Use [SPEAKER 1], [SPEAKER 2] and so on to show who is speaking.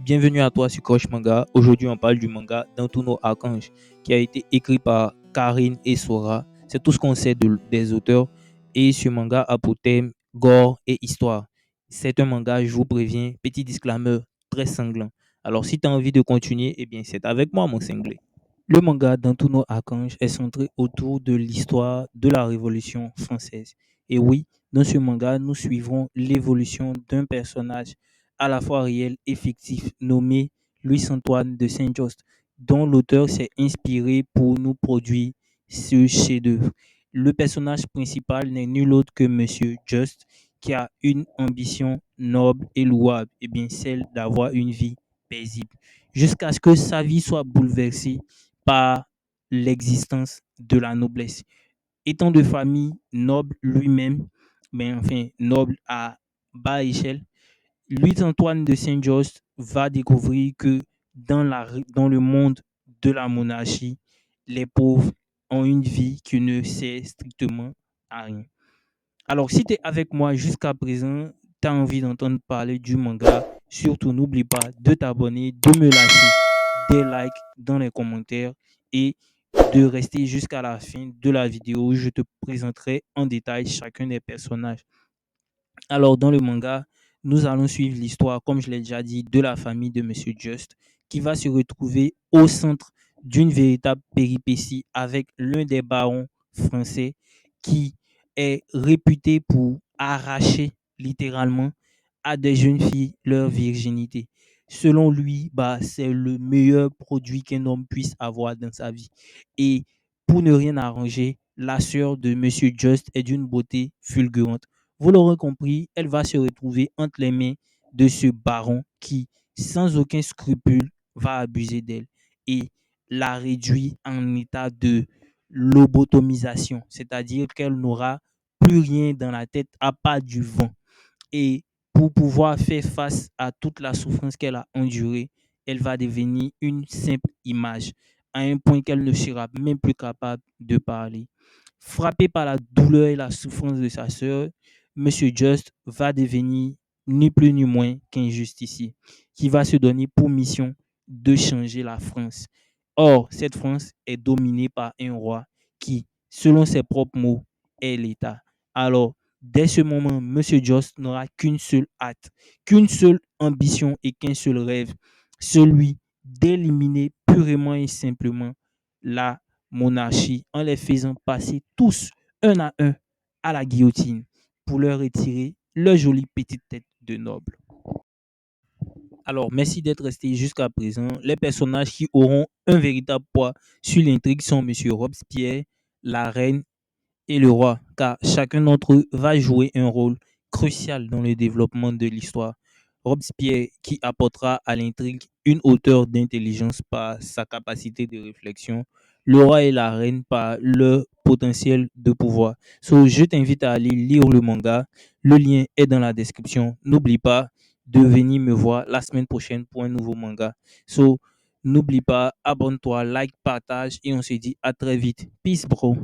[SPEAKER 1] Bienvenue à toi sur Coach Manga. Aujourd'hui, on parle du manga d'Antuno Archange qui a été écrit par Karine et Sora. C'est tout ce qu'on sait des auteurs. Et ce manga a pour thème gore et histoire. C'est un manga, je vous préviens, petit disclaimer, très sanglant. Alors, si tu as envie de continuer, eh bien, c'est avec moi, mon cinglé. Le manga d'Antuno Archange est centré autour de l'histoire de la Révolution française. Et oui, dans ce manga, nous suivrons l'évolution d'un personnage à la fois réel et fictif nommé Louis-Antoine de Saint-Just, dont l'auteur s'est inspiré pour nous produire ce chef-d'œuvre. Le personnage principal n'est nul autre que Monsieur Just, qui a une ambition noble et louable, et bien celle d'avoir une vie paisible, jusqu'à ce que sa vie soit bouleversée par l'existence de la noblesse. Étant de famille noble lui-même, mais enfin noble à bas échelle, Louis-Antoine de Saint-Just va découvrir que dans le monde de la monarchie, les pauvres ont une vie qui ne sert strictement à rien. Alors, si tu es avec moi jusqu'à présent, tu as envie d'entendre parler du manga, surtout n'oublie pas de t'abonner, de me lâcher des likes dans les commentaires et de rester jusqu'à la fin de la vidéo où je te présenterai en détail chacun des personnages. Alors, dans le manga, nous allons suivre l'histoire, comme je l'ai déjà dit, de la famille de Monsieur Just, qui va se retrouver au centre d'une véritable péripétie avec l'un des barons français qui est réputé pour arracher littéralement à des jeunes filles leur virginité. Selon lui, c'est le meilleur produit qu'un homme puisse avoir dans sa vie. Et pour ne rien arranger, la sœur de Monsieur Just est d'une beauté fulgurante. Vous l'aurez compris, elle va se retrouver entre les mains de ce baron qui, sans aucun scrupule, va abuser d'elle et la réduit en état de lobotomisation, c'est-à-dire qu'elle n'aura plus rien dans la tête à part du vent. Et pour pouvoir faire face à toute la souffrance qu'elle a endurée, elle va devenir une simple image, à un point qu'elle ne sera même plus capable de parler. Frappé par la douleur et la souffrance de sa sœur, Monsieur Just va devenir ni plus ni moins qu'un justicier qui va se donner pour mission de changer la France. Or, cette France est dominée par un roi qui, selon ses propres mots, est l'État. Alors, dès ce moment, Monsieur Just n'aura qu'une seule hâte, qu'une seule ambition et qu'un seul rêve, celui d'éliminer purement et simplement la monarchie en les faisant passer tous un à un à la guillotine pour leur retirer leur jolie petite tête de noble. Alors, merci d'être resté jusqu'à présent. Les personnages qui auront un véritable poids sur l'intrigue sont Monsieur Robespierre, la reine et le roi, car chacun d'entre eux va jouer un rôle crucial dans le développement de l'histoire. Robespierre qui apportera à l'intrigue une hauteur d'intelligence par sa capacité de réflexion, le roi et la reine par leur potentiel de pouvoir. So, je t'invite à aller lire le manga. Le lien est dans la description. N'oublie pas de venir me voir la semaine prochaine pour un nouveau manga. So, n'oublie pas, abonne-toi, like, partage et on se dit à très vite. Peace, bro.